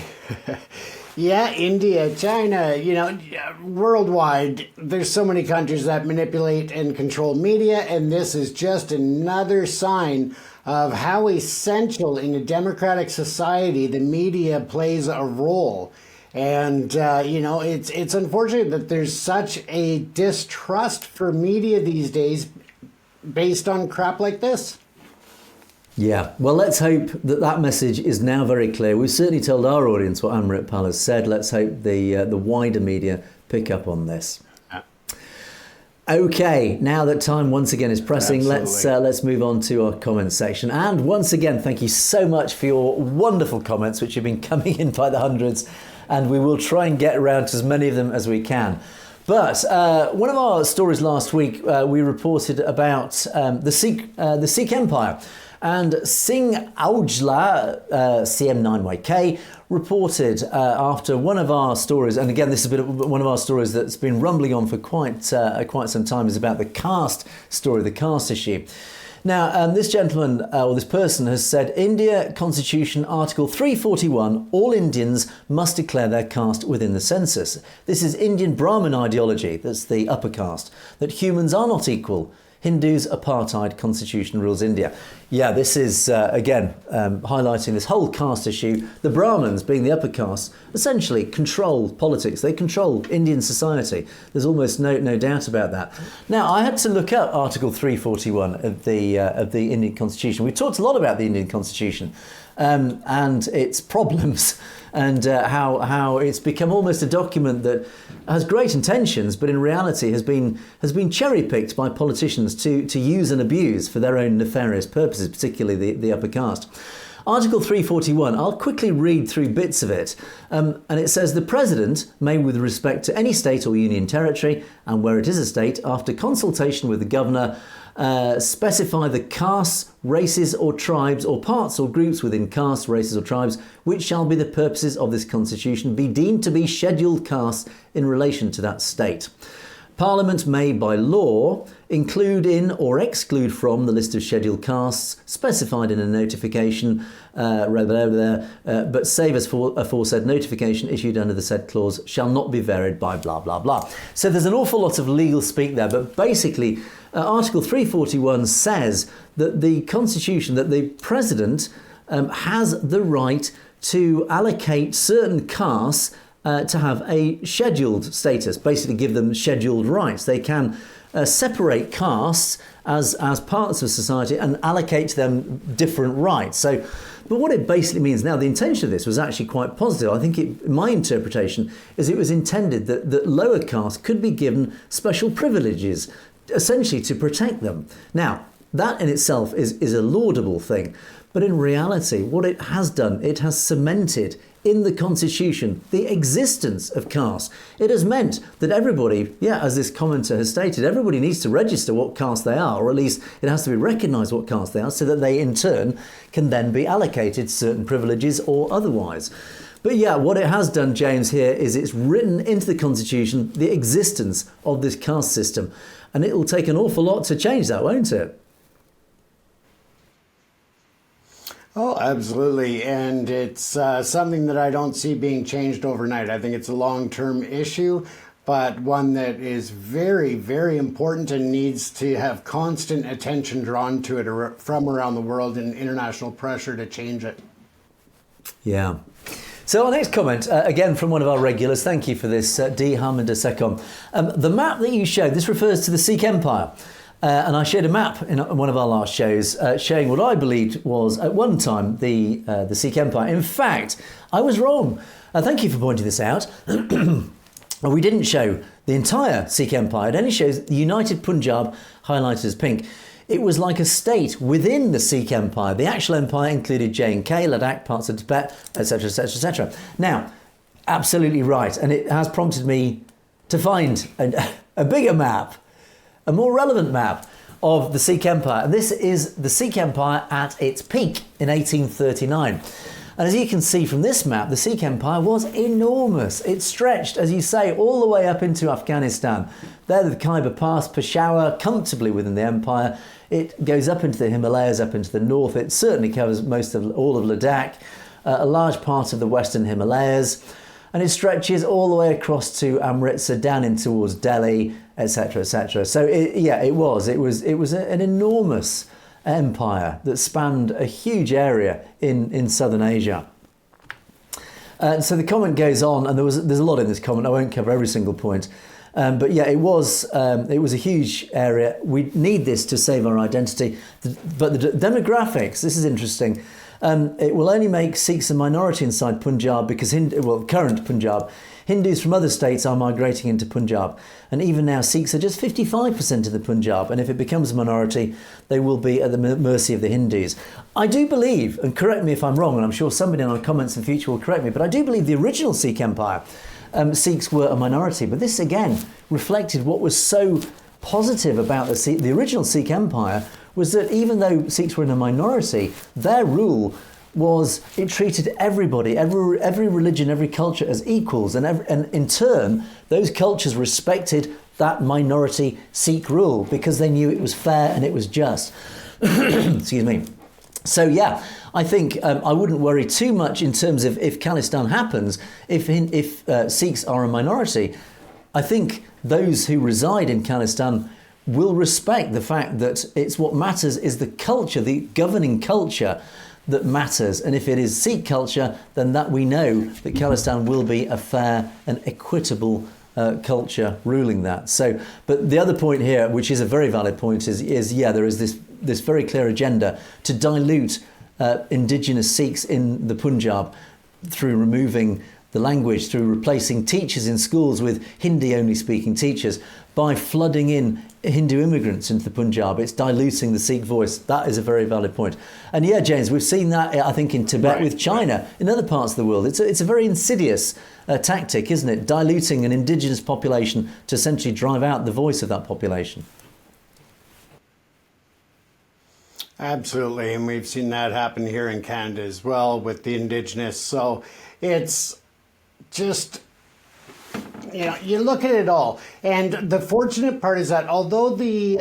Yeah, India, China, worldwide, there's so many countries that manipulate and control media, and this is just another sign of how essential in a democratic society the media plays a role. And, it's unfortunate that there's such a distrust for media these days based on crap like this. Yeah, well, let's hope that that message is now very clear. We've certainly told our audience what Amritpal has said. Let's hope the wider media pick up on this. Okay, now that time once again is pressing, let's move on to our comments section. And once again, thank you so much for your wonderful comments, which have been coming in by the hundreds, and we will try and get around to as many of them as we can. But one of our stories last week, we reported about the Sikh Empire. And Singh Aujla, CM9YK, reported after one of our stories, and again this has been one of our stories that's been rumbling on for quite some time, is about the caste story, the caste issue. Now, this gentleman, or this person, has said, India Constitution Article 341, all Indians must declare their caste within the census. This is Indian Brahmin ideology, that's the upper caste, that humans are not equal. Hindus' apartheid constitution rules India. Yeah, this is, again, highlighting this whole caste issue. The Brahmins, being the upper caste, essentially control politics. They control Indian society. There's almost no doubt about that. Now, I had to look up Article 341 of the Indian Constitution. We talked a lot about the Indian Constitution and its problems, and how it's become almost a document that has great intentions, but in reality has been cherry-picked by politicians to use and abuse for their own nefarious purposes, particularly the upper caste. Article 341, I'll quickly read through bits of it, and it says, the President may, with respect to any state or union territory, and where it is a state, after consultation with the Governor, specify the castes, races or tribes or parts or groups within castes, races or tribes which shall be the purposes of this constitution be deemed to be scheduled castes in relation to that state. Parliament may by law include in or exclude from the list of scheduled castes specified in a notification, but save as for aforesaid notification issued under the said clause shall not be varied by blah blah blah. So there's an awful lot of legal speak there, but basically Article 341 says that the Constitution, that the President has the right to allocate certain castes to have a scheduled status, basically give them scheduled rights. They can separate castes as parts of society and allocate to them different rights. So, but what it basically means now, the intention of this was actually quite positive. I think my interpretation is it was intended that lower castes could be given special privileges, essentially to protect them. Now, that in itself is a laudable thing. But in reality, what it has done, it has cemented in the Constitution the existence of caste. It has meant that everybody, as this commenter has stated, everybody needs to register what caste they are, or at least it has to be recognised what caste they are, so that they in turn can then be allocated certain privileges or otherwise. But what it has done, James, here is it's written into the Constitution the existence of this caste system. And it will take an awful lot to change that, won't it? Oh, absolutely. And it's something that I don't see being changed overnight. I think it's a long-term issue, but one that is very, very important and needs to have constant attention drawn to it from around the world and international pressure to change it. Yeah. So our next comment, again from one of our regulars, thank you for this, D. Harminder Sekon. The map that you showed, this refers to the Sikh Empire. And I shared a map in one of our last shows showing what I believed was at one time the Sikh Empire. In fact, I was wrong. Thank you for pointing this out. We didn't show the entire Sikh Empire. It only shows the United Punjab, highlighted as pink. It was like a state within the Sikh Empire. The actual empire included J&K, Ladakh, parts of Tibet, etc., etc., etc. Now, absolutely right. And it has prompted me to find a bigger map, a more relevant map of the Sikh Empire. And this is the Sikh Empire at its peak in 1839. And as you can see from this map, the Sikh Empire was enormous. It stretched, as you say, all the way up into Afghanistan. There, the Khyber Pass, Peshawar, comfortably within the empire. It goes up into the Himalayas, up into the north. It certainly covers all of Ladakh, a large part of the western Himalayas. And it stretches all the way across to Amritsar, down in towards Delhi, etc., etc. So, it was an enormous empire that spanned a huge area in southern Asia. So the comment goes on, and there's a lot in this comment. I won't cover every single point, but yeah, it was a huge area. We need this to save our identity. But the demographics, this is interesting. It will only make Sikhs a minority inside Punjab because current Punjab. Hindus from other states are migrating into Punjab. And even now, Sikhs are just 55% of the Punjab. And if it becomes a minority, they will be at the mercy of the Hindus. I do believe, and correct me if I'm wrong, and I'm sure somebody in our comments in the future will correct me, but I do believe the original Sikh Empire, Sikhs were a minority. But this, again, reflected what was so positive about the original Sikh Empire was that even though Sikhs were in a minority, their rule was it treated everybody, every religion, every culture as equals, and in turn, those cultures respected that minority Sikh rule because they knew it was fair and it was just. Excuse me. So yeah, I think I wouldn't worry too much in terms of if Khalistan happens, if Sikhs are a minority. I think those who reside in Khalistan will respect the fact that it's what matters is the culture, the governing culture that matters. And if it is Sikh culture, then that we know that Khalistan will be a fair and equitable culture ruling that. So, but the other point here, which is a very valid point, is there is this very clear agenda to dilute indigenous Sikhs in the Punjab through removing the language, through replacing teachers in schools with Hindi-only speaking teachers, by flooding in Hindu immigrants into the Punjab. It's diluting the Sikh voice. That is a very valid point. And yeah, James, we've seen that, I think, in Tibet with China, in other parts of the world. It's a very insidious tactic, isn't it? Diluting an indigenous population to essentially drive out the voice of that population. Absolutely, and we've seen that happen here in Canada as well with the Indigenous. So it's just, you look at it all. And the fortunate part is that although the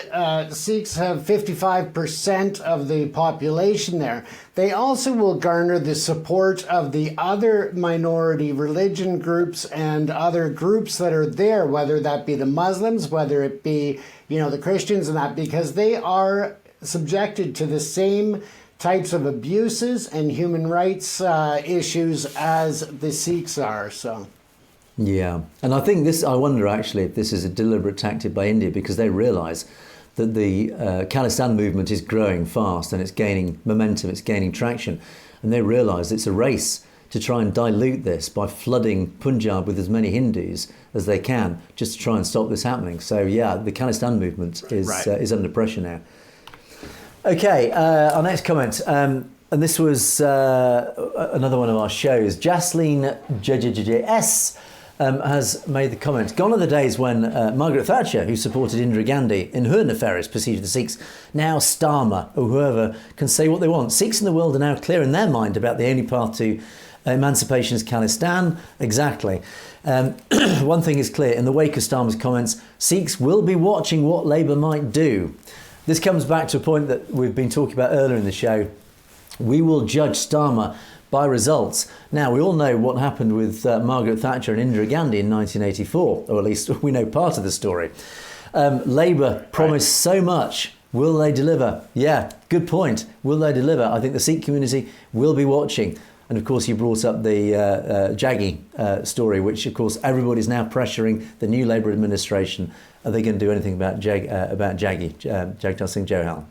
Sikhs have 55% of the population there, they also will garner the support of the other minority religion groups and other groups that are there, whether that be the Muslims, whether it be, the Christians and that, because they are subjected to the same types of abuses and human rights issues as the Sikhs are. So, yeah, and I think I wonder actually if this is a deliberate tactic by India because they realise that the Khalistan movement is growing fast and it's gaining momentum, it's gaining traction, and they realise it's a race to try and dilute this by flooding Punjab with as many Hindus as they can, just to try and stop this happening. So yeah, the Khalistan movement is under pressure now. Okay, our next comment, and this was another one of our shows. Jasleen JJJS has made the comment. Gone are the days when Margaret Thatcher, who supported Indira Gandhi in her nefarious pursuit of the Sikhs, now Starmer, or whoever, can say what they want. Sikhs in the world are now clear in their mind about the only path to emancipation is Khalistan. Exactly. One thing is clear, in the wake of Starmer's comments, Sikhs will be watching what Labour might do. This comes back to a point that we've been talking about earlier in the show. We will judge Starmer by results. Now, we all know what happened with Margaret Thatcher and Indira Gandhi in 1984, or at least we know part of the story. Labour promised so much. Will they deliver? Yeah, good point. Will they deliver? I think the Sikh community will be watching. And of course, you brought up the Jaggi story, which of course everybody's now pressuring the new Labour administration. Are they going to do anything about Jaggi, Jagtal Singh Johal?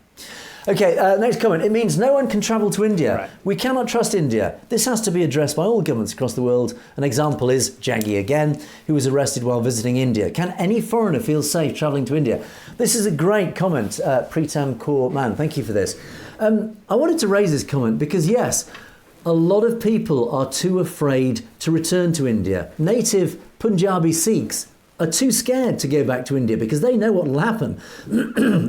Okay, next comment. It means no one can travel to India. Right. We cannot trust India. This has to be addressed by all governments across the world. An example is Jaggi again, who was arrested while visiting India. Can any foreigner feel safe travelling to India? This is a great comment, Pritam Kaur Man. Thank you for this. I wanted to raise this comment because, yes, a lot of people are too afraid to return to India. Native Punjabi Sikhs are too scared to go back to India because they know what will happen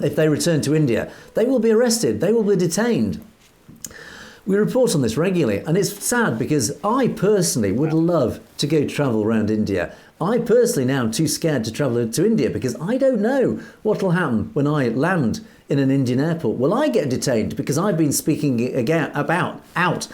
if they return to India. They will be arrested. They will be detained. We report on this regularly, and it's sad because I personally would love to go travel around India. I personally now am too scared to travel to India because I don't know what will happen when I land in an Indian airport. Will I get detained because I've been speaking again about the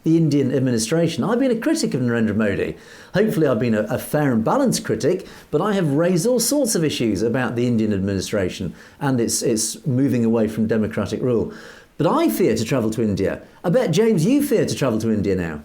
Indian administration? I've been a critic of Narendra Modi. Hopefully I've been a fair and balanced critic, but I have raised all sorts of issues about the Indian administration and its moving away from democratic rule. But I fear to travel to India. I bet, James, you fear to travel to India now.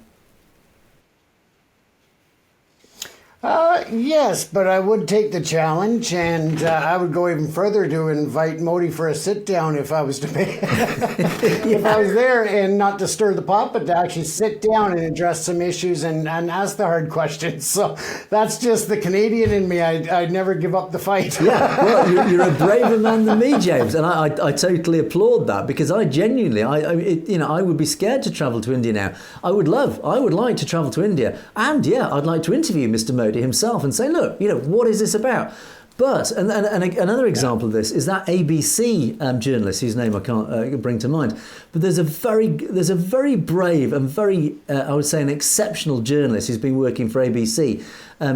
Yes, but I would take the challenge, and I would go even further to invite Modi for a sit down if I was to pay. If I was there, and not to stir the pot, but to actually sit down and address some issues and ask the hard questions. So that's just the Canadian in me. I'd never give up the fight. Yeah, well, you're a braver man than me, James, and I totally applaud that because I genuinely, I would be scared to travel to India now. I would like to travel to India, and yeah, I'd like to interview Mr. Modi himself and say, look, what is this about? But and another example of this is that ABC journalist whose name I can't bring to mind. But there's a very brave and very I would say an exceptional journalist who's been working for ABC.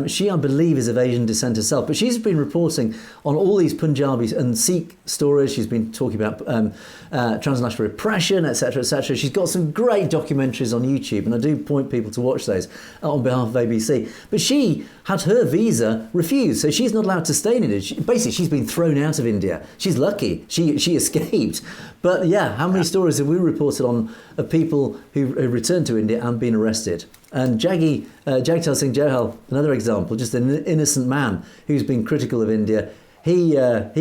She, I believe, is of Asian descent herself, but she's been reporting on all these Punjabi and Sikh stories. She's been talking about transnational repression, etc., etc. She's got some great documentaries on YouTube, and I do point people to watch those on behalf of ABC. But she had her visa refused, so she's not allowed to stay in India. Basically, she's been thrown out of India. She's lucky. She escaped. But yeah, how many stories have we reported on of people who returned to India and been arrested? And Jagtal Singh Johal, another example, just an innocent man who's been critical of India. He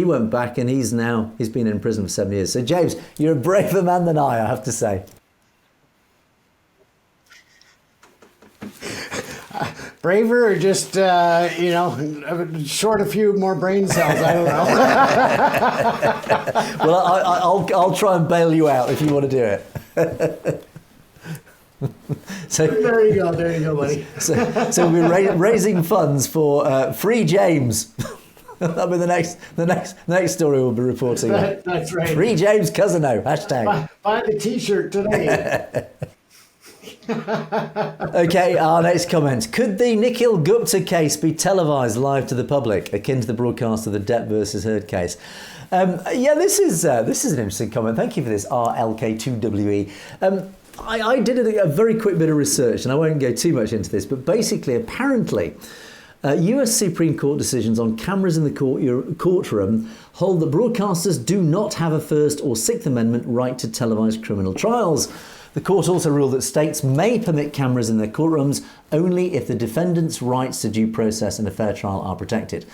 went back and he's been in prison for 7 years. So James, you're a braver man than I have to say. Braver or just, short a few more brain cells, I don't know. Well, I'll try and bail you out if you want to do it. So there you go, buddy. So we're raising funds for Free James. That'll be the next story we'll be reporting. That's right. Free James Cousineau, hashtag. Buy the T-shirt today. Okay, our next comment. Could the Nikhil Gupta case be televised live to the public, akin to the broadcast of the Depp versus Heard case? This is an interesting comment. Thank you for this, RLK2WE. I did a very quick bit of research, and I won't go too much into this, but basically, apparently, US Supreme Court decisions on cameras in the courtroom hold that broadcasters do not have a First or Sixth Amendment right to televise criminal trials. The court also ruled that states may permit cameras in their courtrooms only if the defendant's rights to due process and a fair trial are protected.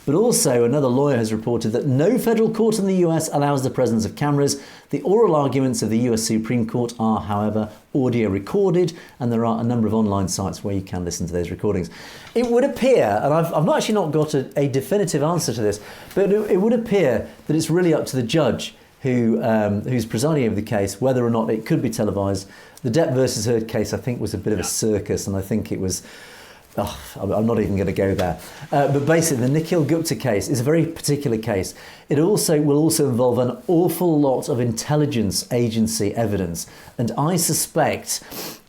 But also, another lawyer has reported that no federal court in the US allows the presence of cameras. The oral arguments of the US Supreme Court are, however, audio recorded, and there are a number of online sites where you can listen to those recordings. It would appear, and I've actually not got a definitive answer to this, but it would appear that it's really up to the judge who's presiding over the case, whether or not it could be televised. The Depp versus Heard case, I think, was a bit of a circus, and I think it was... I'm not even going to go there. But basically, the Nikhil Gupta case is a very particular case. It will also involve an awful lot of intelligence agency evidence. And I suspect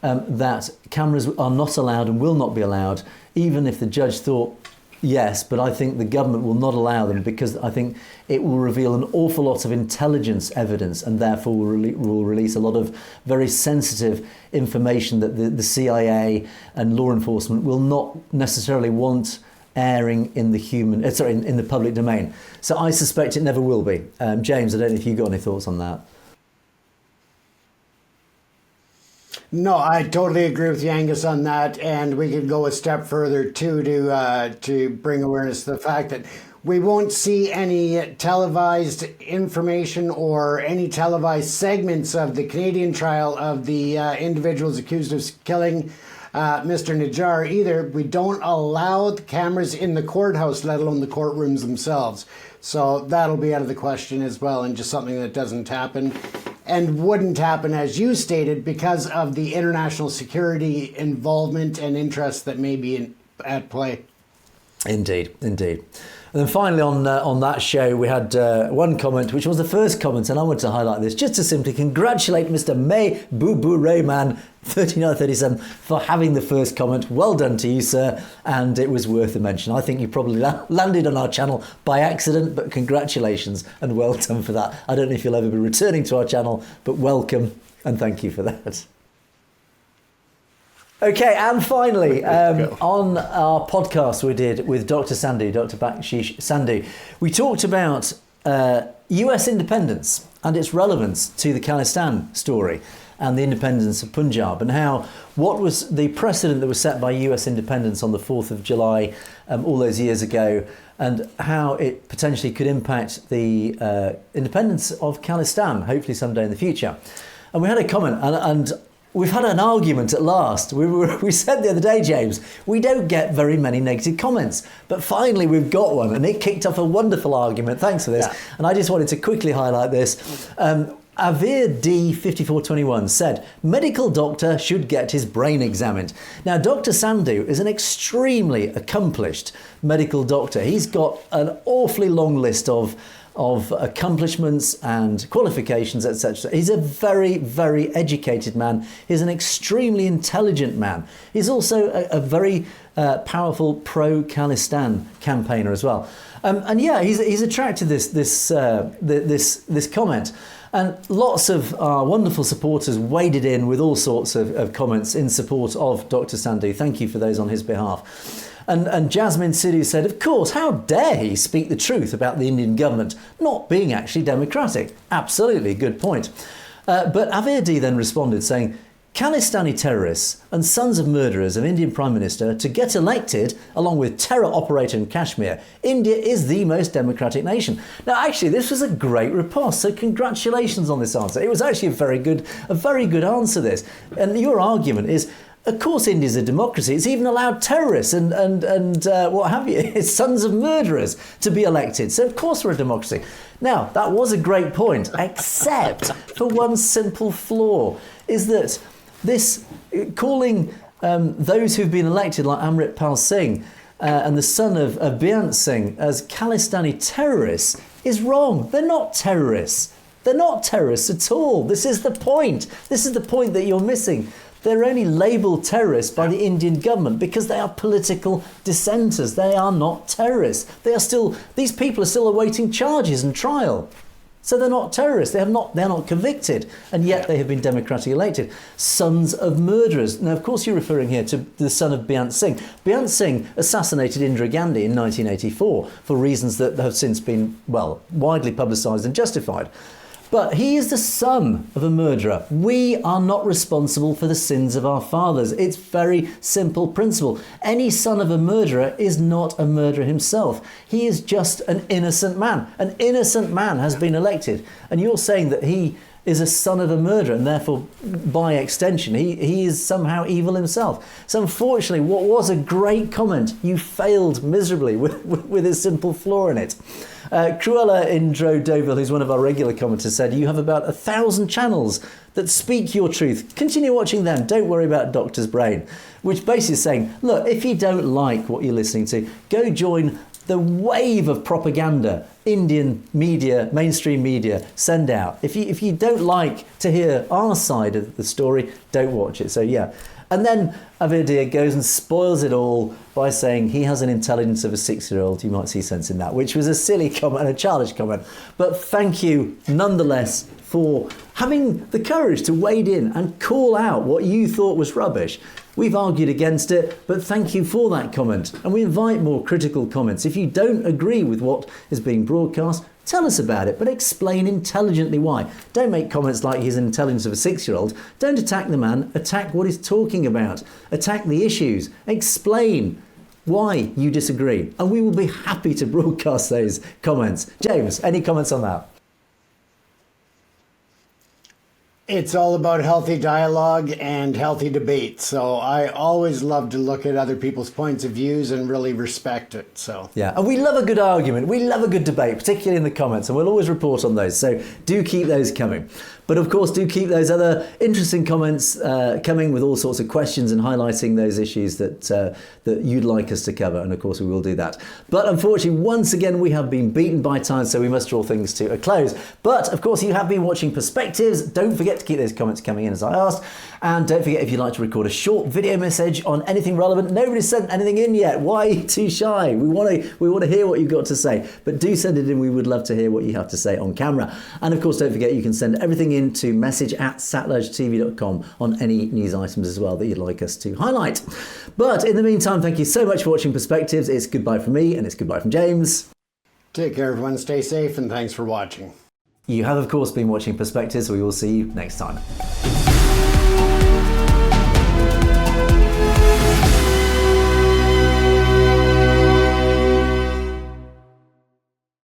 that cameras are not allowed and will not be allowed, even if the judge thought yes, but I think the government will not allow them because I think it will reveal an awful lot of intelligence evidence and therefore will release a lot of very sensitive information that the CIA and law enforcement will not necessarily want airing in the public domain. So I suspect it never will be. James, I don't know if you've got any thoughts on that. No, I totally agree with you, Angus, on that. And we could go a step further, too, to bring awareness to the fact that we won't see any televised information or any televised segments of the Canadian trial of the individuals accused of killing Mr. Najjar either. We don't allow the cameras in the courthouse, let alone the courtrooms themselves. So that'll be out of the question as well, and just something that doesn't happen and wouldn't happen, as you stated, because of the international security involvement and interest that may be at play. Indeed, indeed. And then finally on that show, we had one comment, which was the first comment, and I want to highlight this just to simply congratulate Mr. May Boo Boo Rayman 3937 for having the first comment. Well done to you, sir, and it was worth a mention. I think you probably landed on our channel by accident, but congratulations and well done for that. I don't know if you'll ever be returning to our channel, but welcome and thank you for that. Okay, and finally, on our podcast we did with Dr. Sandhu, Dr. Bakshish Sandhu, we talked about US independence and its relevance to the Khalistan story and the independence of Punjab, and how what was the precedent that was set by US independence on the 4th of July all those years ago, and how it potentially could impact the independence of Khalistan, hopefully someday in the future. And we had a comment, and we've had an argument at last. We said the other day, James, we don't get very many negative comments, but finally we've got one, and it kicked off a wonderful argument. Thanks for this. Yeah. And I just wanted to quickly highlight this. Avir D5421 said, medical doctor should get his brain examined. Now, Dr. Sandhu is an extremely accomplished medical doctor. He's got an awfully long list of accomplishments and qualifications, etc. He's a very, very educated man. He's an extremely intelligent man. He's also a very powerful pro-Khalistan campaigner as well. And yeah, he's attracted this comment. And lots of our wonderful supporters waded in with all sorts of comments in support of Dr. Sandhu. Thank you for those on his behalf. And Jasmine Sidhu said, of course, how dare he speak the truth about the Indian government not being actually democratic? Absolutely, good point. But Avir D then responded saying, Khalistani terrorists and sons of murderers of Indian Prime Minister to get elected along with terror operator in Kashmir, India is the most democratic nation. Now, actually, this was a great riposte, so congratulations on this answer. It was actually a very good answer, this. And your argument is, of course, India's a democracy. It's even allowed terrorists and what have you, it's sons of murderers to be elected. So, of course, we're a democracy. Now, that was a great point, except for one simple flaw, is that this calling those who've been elected, like Amritpal Singh and the son of Beant Singh, as Khalistani terrorists is wrong. They're not terrorists. They're not terrorists at all. This is the point. This is the point that you're missing. They're only labelled terrorists by the Indian government because they are political dissenters. They are not terrorists. These people are still awaiting charges and trial. So they're not terrorists. They're not convicted, and yet they have been democratically elected. Sons of murderers. Now, of course, you're referring here to the son of Beant Singh. Beant Singh assassinated Indira Gandhi in 1984 for reasons that have since been, well, widely publicised and justified. But he is the son of a murderer. We are not responsible for the sins of our fathers. It's very simple principle. Any son of a murderer is not a murderer himself. He is just an innocent man. An innocent man has been elected. And you're saying that he is a son of a murderer, and therefore, by extension, he is somehow evil himself. So unfortunately, what was a great comment, you failed miserably with a simple flaw in it. Cruella Indro Deauville, who's one of our regular commenters, said, you have about 1,000 channels that speak your truth. Continue watching them. Don't worry about Doctor's Brain. Which basically is saying, look, if you don't like what you're listening to, go join the wave of propaganda Indian media, mainstream media, send out. If you don't like to hear our side of the story, don't watch it. So yeah. And then Avidia goes and spoils it all by saying he has an intelligence of a 6-year-old. You might see sense in that, which was a silly comment and a childish comment. But thank you nonetheless for having the courage to wade in and call out what you thought was rubbish. We've argued against it, but thank you for that comment. And we invite more critical comments. If you don't agree with what is being broadcast, tell us about it, but explain intelligently why. Don't make comments like he's an intelligence of a 6-year-old. Don't attack the man, attack what he's talking about. Attack the issues. Explain why you disagree. And we will be happy to broadcast those comments. James, any comments on that? It's all about healthy dialogue and healthy debate. So I always love to look at other people's points of views and really respect it. So yeah, and we love a good argument. We love a good debate, particularly in the comments, and we'll always report on those. So do keep those coming. But of course, do keep those other interesting comments coming with all sorts of questions and highlighting those issues that you'd like us to cover. And of course, we will do that. But unfortunately, once again, we have been beaten by time, so we must draw things to a close. But of course, you have been watching Perspectives. Don't forget to keep those comments coming in as I asked. And don't forget, if you'd like to record a short video message on anything relevant, nobody's sent anything in yet. Why are you too shy? We want to hear what you've got to say. But do send it in. We would love to hear what you have to say on camera. And of course, don't forget, you can send everything in to message@satellitv.com on any news items as well that you'd like us to highlight. But in the meantime, thank you so much for watching Perspectives. It's goodbye from me, and it's goodbye from James. take care, everyone. Stay safe, and thanks for watching. You have, of course, been watching Perspectives. We will see you next time.